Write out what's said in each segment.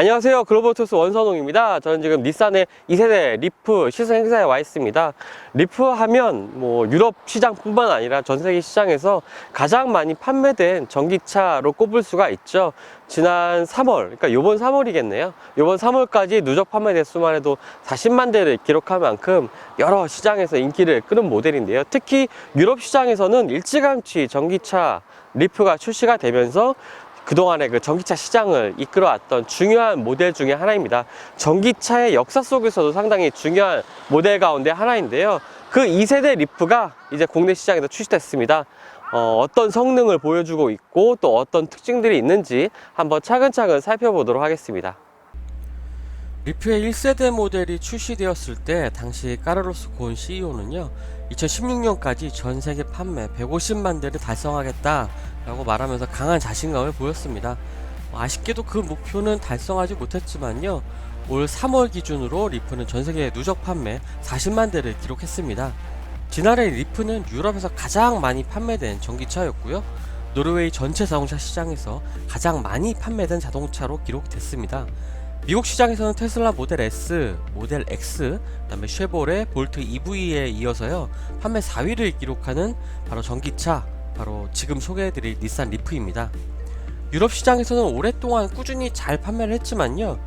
안녕하세요. 글로벌토스 원선홍입니다. 저는 지금 닛산의 2세대 리프 시승 행사에 와 있습니다. 리프 하면 유럽 시장뿐만 아니라 전 세계 시장에서 가장 많이 판매된 전기차로 꼽을 수가 있죠. 지난 3월, 그러니까 요번 3월이겠네요. 요번 3월까지 누적 판매 대수만 해도 40만 대를 기록할 만큼 여러 시장에서 인기를 끄는 모델인데요. 특히 유럽 시장에서는 일찌감치 전기차 리프가 출시가 되면서 그동안의 그 전기차 시장을 이끌어왔던 중요한 모델 중에 하나입니다. 전기차의 역사 속에서도 상당히 중요한 모델 가운데 하나인데요. 그 2세대 리프가 이제 국내 시장에서 출시됐습니다. 어떤 성능을 보여주고 있고 또 어떤 특징들이 있는지 한번 차근차근 살펴보도록 하겠습니다. 리프의 1세대 모델이 출시되었을 때 당시 까르로스 고은 CEO는요 2016년까지 전세계 판매 150만 대를 달성하겠다 라고 말하면서 강한 자신감을 보였습니다. 아쉽게도 그 목표는 달성하지 못했지만요 올 3월 기준으로 리프는 전세계 누적 판매 40만 대를 기록했습니다. 지난해 리프는 유럽에서 가장 많이 판매된 전기차였고요 노르웨이 전체 자동차 시장에서 가장 많이 판매된 자동차로 기록됐습니다. 미국 시장에서는 테슬라 모델 S, 모델 X, 그다음에 쉐보레, 볼트 EV에 이어서요 판매 4위를 기록하는 바로 전기차, 바로 지금 소개해드릴 닛산 리프입니다. 유럽 시장에서는 오랫동안 꾸준히 잘 판매를 했지만요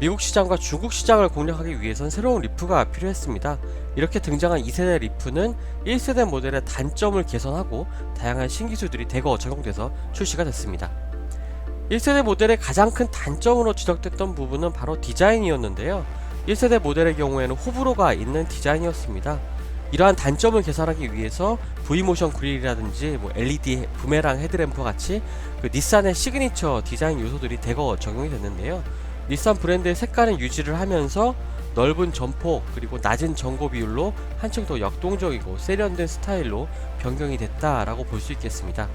미국 시장과 중국 시장을 공략하기 위해선 새로운 리프가 필요했습니다. 이렇게 등장한 2세대 리프는 1세대 모델의 단점을 개선하고 다양한 신기술들이 대거 적용돼서 출시가 됐습니다. 1세대 모델의 가장 큰 단점으로 지적됐던 부분은 바로 디자인이었는데요 1세대 모델의 경우에는 호불호가 있는 디자인이었습니다. 이러한 단점을 개선하기 위해서 V모션 그릴이라든지 LED 부메랑 헤드램프 같이 그 닛산의 시그니처 디자인 요소들이 대거 적용이 됐는데요 닛산 브랜드의 색깔은 유지를 하면서 넓은 전폭 그리고 낮은 전고 비율로 한층 더 역동적이고 세련된 스타일로 변경이 됐다라고 볼 수 있겠습니다.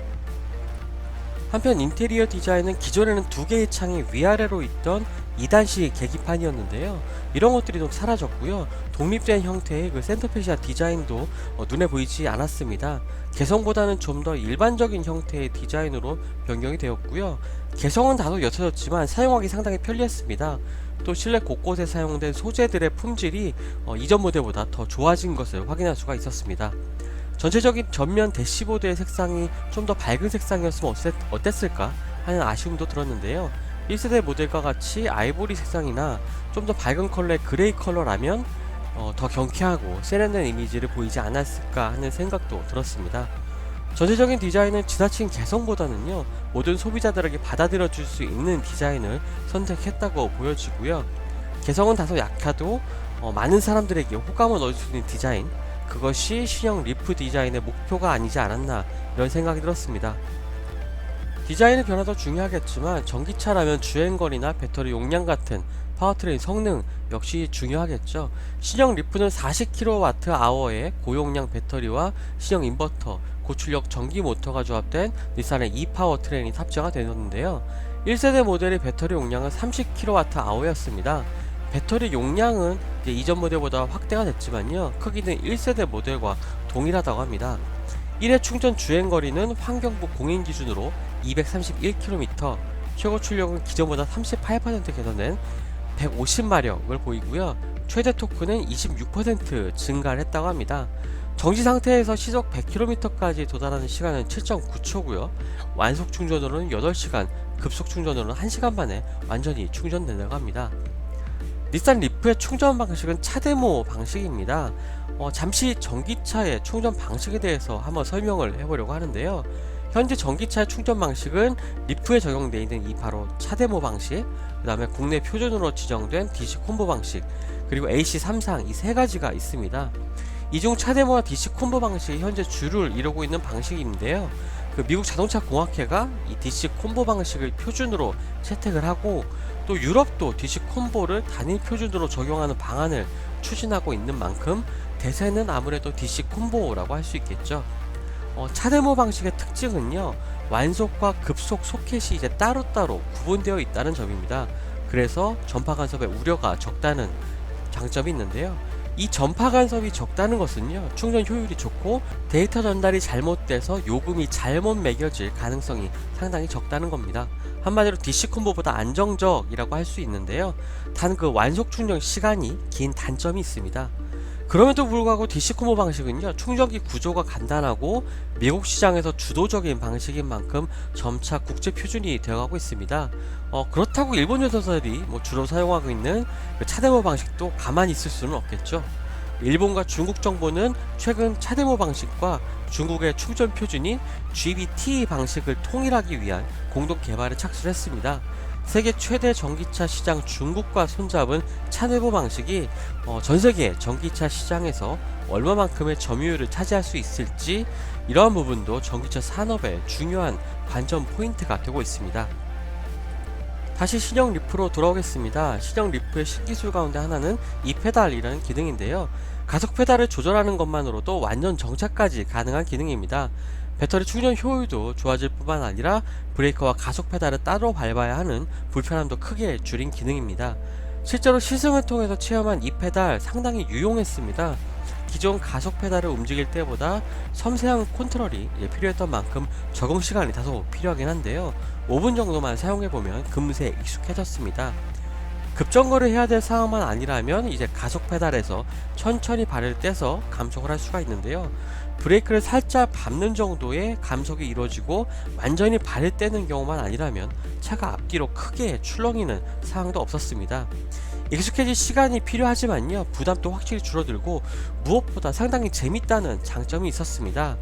한편 인테리어 디자인은 기존에는 두 개의 창이 위아래로 있던 2단식 계기판이었는데요 이런 것들이 좀 사라졌고요 독립된 형태의 그 센터페시아 디자인도 눈에 보이지 않았습니다. 개성보다는 좀 더 일반적인 형태의 디자인으로 변경이 되었고요 개성은 다소 옅어졌지만 사용하기 상당히 편리했습니다. 또 실내 곳곳에 사용된 소재들의 품질이 이전 모델보다 더 좋아진 것을 확인할 수가 있었습니다. 전체적인 전면 대시보드의 색상이 좀 더 밝은 색상이었으면 어땠을까 하는 아쉬움도 들었는데요 1세대 모델과 같이 아이보리 색상이나 좀 더 밝은 컬러의 그레이 컬러라면 더 경쾌하고 세련된 이미지를 보이지 않았을까 하는 생각도 들었습니다. 전체적인 디자인은 지나친 개성보다는요 모든 소비자들에게 받아들여 줄 수 있는 디자인을 선택했다고 보여지고요 개성은 다소 약해도 많은 사람들에게 호감을 얻을 수 있는 디자인, 그것이 신형 리프 디자인의 목표가 아니지 않았나 이런 생각이 들었습니다. 디자인의 변화도 중요하겠지만 전기차라면 주행거리나 배터리 용량 같은 파워트레인 성능 역시 중요하겠죠. 신형 리프는 40kWh의 고용량 배터리와 신형 인버터, 고출력 전기 모터가 조합된 닛산의 e파워트레인이 탑재가 되었는데요 1세대 모델의 배터리 용량은 30kWh였습니다. 배터리 용량은 이전 모델보다 확대가 됐지만요 크기는 1세대 모델과 동일하다고 합니다. 1회 충전 주행거리는 환경부 공인 기준으로 231km, 최고 출력은 기존보다 38% 개선된 150마력을 보이고요 최대 토크는 26% 증가를 했다고 합니다. 정지 상태에서 시속 100km까지 도달하는 시간은 7.9초고요 완속 충전으로는 8시간, 급속 충전으로는 1시간 만에 완전히 충전된다고 합니다. 닛산 리프의 충전 방식은 차데모 방식입니다. 잠시 전기차의 충전 방식에 대해서 한번 설명을 해보려고 하는데요 현재 전기차의 충전 방식은 리프에 적용되어 있는 이 바로 차데모 방식, 그 다음에 국내 표준으로 지정된 DC 콤보 방식, 그리고 AC3상 이 세 가지가 있습니다. 이 중 차데모와 DC 콤보 방식이 현재 주를 이루고 있는 방식인데요 그 미국 자동차 공학회가 이 DC 콤보 방식을 표준으로 채택을 하고 또 유럽도 DC 콤보를 단일 표준으로 적용하는 방안을 추진하고 있는 만큼 대세는 아무래도 DC 콤보라고 할 수 있겠죠. 차데모 방식의 특징은요 완속과 급속 소켓이 이제 따로따로 구분되어 있다는 점입니다. 그래서 전파 간섭의 우려가 적다는 장점이 있는데요 이 전파 간섭이 적다는 것은요, 충전 효율이 좋고 데이터 전달이 잘못돼서 요금이 잘못 매겨질 가능성이 상당히 적다는 겁니다. 한마디로 DC 콤보보다 안정적이라고 할 수 있는데요. 단 그 완속 충전 시간이 긴 단점이 있습니다. 그럼에도 불구하고 DC 콤보 방식은요, 충전기 구조가 간단하고 미국 시장에서 주도적인 방식인 만큼 점차 국제 표준이 되어가고 있습니다. 그렇다고 일본 유저들이 주로 사용하고 있는 그 차데모 방식도 가만히 있을 수는 없겠죠. 일본과 중국 정부는 최근 차데모 방식과 중국의 충전 표준인 GBT 방식을 통일하기 위한 공동 개발에 착수를 했습니다. 세계 최대 전기차 시장 중국과 손잡은 차데모 방식이 전세계 전기차 시장에서 얼마만큼의 점유율을 차지할 수 있을지, 이러한 부분도 전기차 산업의 중요한 관전 포인트가 되고 있습니다. 다시 신형 리프로 돌아오겠습니다. 신형 리프의 신기술 가운데 하나는 이 페달이라는 기능인데요. 가속 페달을 조절하는 것만으로도 완전 정차까지 가능한 기능입니다. 배터리 충전 효율도 좋아질 뿐만 아니라 브레이크와 가속 페달을 따로 밟아야 하는 불편함도 크게 줄인 기능입니다. 실제로 시승을 통해서 체험한 이 페달 상당히 유용했습니다. 기존 가속 페달을 움직일 때보다 섬세한 컨트롤이 필요했던 만큼 적응 시간이 다소 필요하긴 한데요. 5분 정도만 사용해보면 금세 익숙해졌습니다. 급정거를 해야 될 상황만 아니라면 이제 가속 페달에서 천천히 발을 떼서 감속을 할 수가 있는데요. 브레이크를 살짝 밟는 정도의 감속이 이루어지고 완전히 발을 떼는 경우만 아니라면 차가 앞뒤로 크게 출렁이는 상황도 없었습니다. 익숙해질 시간이 필요하지만요, 부담도 확실히 줄어들고 무엇보다 상당히 재밌다는 장점이 있었습니다.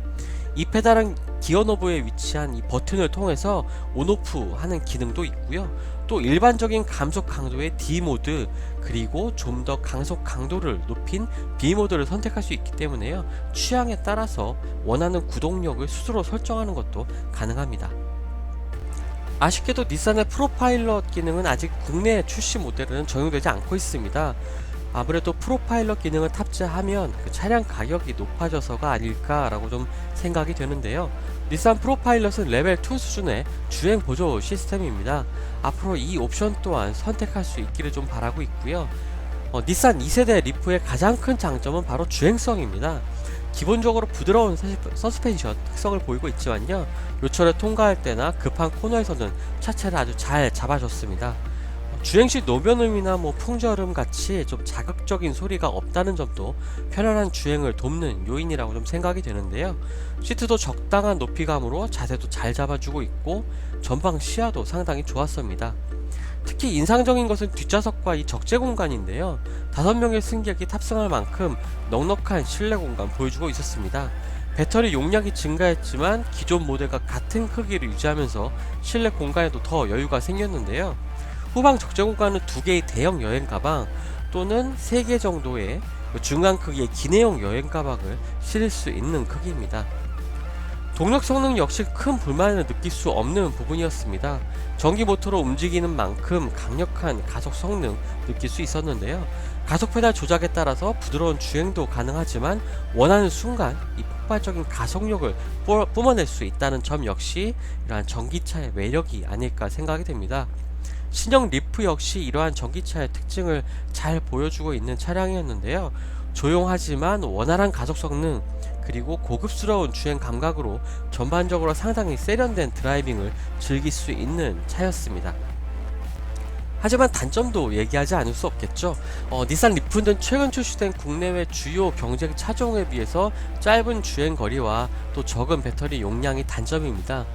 이 페달은 기어 노브에 위치한 이 버튼을 통해서 온오프 하는 기능도 있고요. 또 일반적인 감속 강도의 D 모드, 그리고 좀 더 강속 강도를 높인 B 모드를 선택할 수 있기 때문에요, 취향에 따라서 원하는 구동력을 스스로 설정하는 것도 가능합니다. 아쉽게도 닛산의 프로파일럿 기능은 아직 국내 출시 모델은 적용되지 않고 있습니다. 아무래도 프로파일럿 기능을 탑재하면 그 차량 가격이 높아져서가 아닐까라고 좀 생각이 되는데요. 닛산 프로파일럿은 레벨 2 수준의 주행 보조 시스템입니다. 앞으로 이 옵션 또한 선택할 수 있기를 좀 바라고 있고요. 닛산 2세대 리프의 가장 큰 장점은 바로 주행성입니다. 기본적으로 부드러운 서스펜션 특성을 보이고 있지만요, 요철을 통과할 때나 급한 코너에서는 차체를 아주 잘 잡아줬습니다. 주행시 노변음이나 풍절음 같이 좀 자극적인 소리가 없다는 점도 편안한 주행을 돕는 요인이라고 좀 생각이 되는데요. 시트도 적당한 높이감으로 자세도 잘 잡아주고 있고 전방 시야도 상당히 좋았습니다. 특히 인상적인 것은 뒷좌석과 이 적재 공간인데요. 5명의 승객이 탑승할 만큼 넉넉한 실내 공간 보여주고 있었습니다. 배터리 용량이 증가했지만 기존 모델과 같은 크기를 유지하면서 실내 공간에도 더 여유가 생겼는데요. 후방 적재 공간은 2개의 대형 여행 가방 또는 3개 정도의 중간 크기의 기내용 여행 가방을 실을 수 있는 크기입니다. 동력 성능 역시 큰 불만을 느낄 수 없는 부분이었습니다. 전기 모터로 움직이는 만큼 강력한 가속 성능 느낄 수 있었는데요. 가속 페달 조작에 따라서 부드러운 주행도 가능하지만 원하는 순간 이 폭발적인 가속력을 뿜어낼 수 있다는 점 역시 이러한 전기차의 매력이 아닐까 생각이 됩니다. 신형 리프 역시 이러한 전기차의 특징을 잘 보여주고 있는 차량이었는데요. 조용하지만 원활한 가속 성능, 그리고 고급스러운 주행 감각으로 전반적으로 상당히 세련된 드라이빙을 즐길 수 있는 차였습니다. 하지만 단점도 얘기하지 않을 수 없겠죠. 닛산 리프는 최근 출시된 국내외 주요 경쟁 차종에 비해서 짧은 주행거리와 또 적은 배터리 용량이 단점입니다.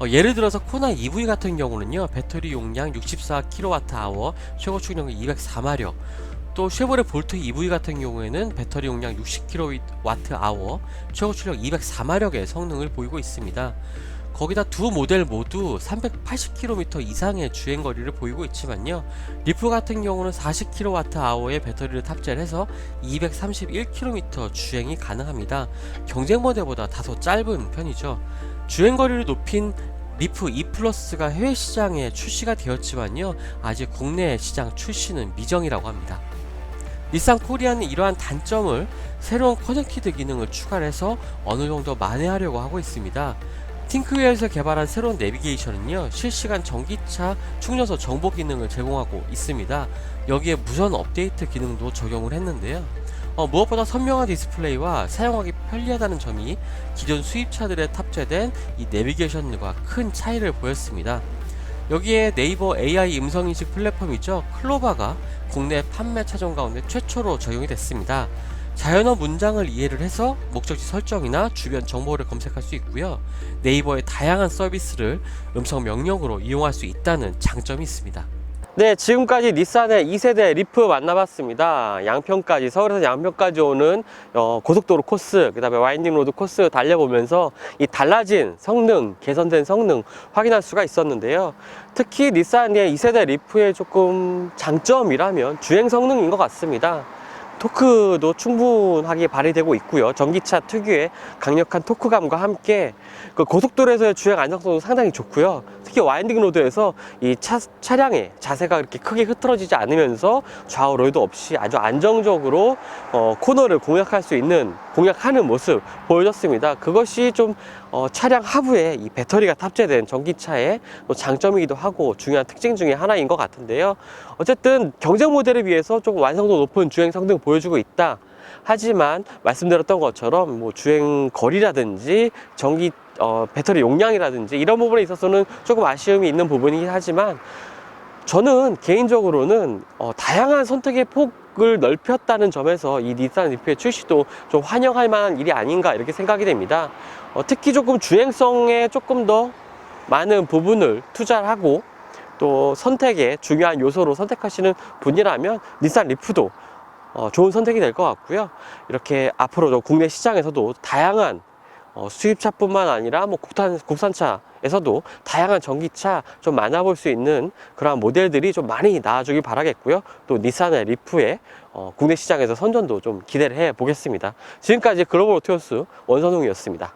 예를 들어서 코나 EV 같은 경우는요, 배터리 용량 64kWh, 최고 출력이 204마력, 또 쉐보레 볼트 EV 같은 경우에는 배터리 용량 60kWh, 최고 출력 204마력의 성능을 보이고 있습니다. 거기다 두 모델 모두 380km 이상의 주행거리를 보이고 있지만요, 리프 같은 경우는 40kWh의 배터리를 탑재를 해서 231km 주행이 가능합니다. 경쟁 모델보다 다소 짧은 편이죠. 주행거리를 높인 리프 E 플러스가 해외 시장에 출시가 되었지만요, 아직 국내 시장 출시는 미정이라고 합니다. 닛산 코리아는 이러한 단점을 새로운 커넥티드 기능을 추가해서 어느 정도 만회하려고 하고 있습니다. 팅크웨어에서 개발한 새로운 내비게이션은요, 실시간 전기차 충전소 정보 기능을 제공하고 있습니다. 여기에 무선 업데이트 기능도 적용을 했는데요. 무엇보다 선명한 디스플레이와 사용하기 편리하다는 점이 기존 수입차들에 탑재된 이 내비게이션과 큰 차이를 보였습니다. 여기에 네이버 AI 음성인식 플랫폼이죠, 클로바가 국내 판매 차종 가운데 최초로 적용이 됐습니다. 자연어 문장을 이해를 해서 목적지 설정이나 주변 정보를 검색할 수 있고요, 네이버의 다양한 서비스를 음성 명령으로 이용할 수 있다는 장점이 있습니다. 네, 지금까지 닛산의 2세대 리프 만나봤습니다. 양평까지, 서울에서 양평까지 오는 고속도로 코스, 그 다음에 와인딩 로드 코스 달려보면서 이 달라진 성능, 개선된 성능 확인할 수가 있었는데요. 특히 닛산의 2세대 리프의 조금 장점이라면 주행 성능인 것 같습니다. 토크도 충분하게 발휘되고 있고요. 전기차 특유의 강력한 토크감과 함께 그 고속도로에서의 주행 안정성도 상당히 좋고요. 특히 와인딩 로드에서 이 차량의 자세가 그렇게 크게 흐트러지지 않으면서 좌우 로이드 없이 아주 안정적으로 코너를 공략하는 모습 보여줬습니다. 그것이 좀 차량 하부에 이 배터리가 탑재된 전기차의 장점이기도 하고 중요한 특징 중에 하나인 것 같은데요. 어쨌든 경쟁 모델에 비해서 조금 완성도 높은 주행 성능 보여주고 있다. 하지만 말씀드렸던 것처럼 뭐 주행 거리라든지 배터리 용량이라든지 이런 부분에 있어서는 조금 아쉬움이 있는 부분이긴 하지만, 저는 개인적으로는 다양한 선택의 폭을 넓혔다는 점에서 이 닛산 리프의 출시도 좀 환영할 만한 일이 아닌가 이렇게 생각이 됩니다. 특히 조금 주행성에 조금 더 많은 부분을 투자를 하고 또 선택의 중요한 요소로 선택하시는 분이라면 닛산 리프도 좋은 선택이 될 것 같고요. 이렇게 앞으로도 국내 시장에서도 다양한 수입차뿐만 아니라 뭐 국산차에서도 다양한 전기차 좀 만나볼 수 있는 그러한 모델들이 좀 많이 나와주길 바라겠고요. 또 닛산의 리프의 국내 시장에서 선전도 좀 기대를 해 보겠습니다. 지금까지 글로벌 오토요스 원선웅이었습니다.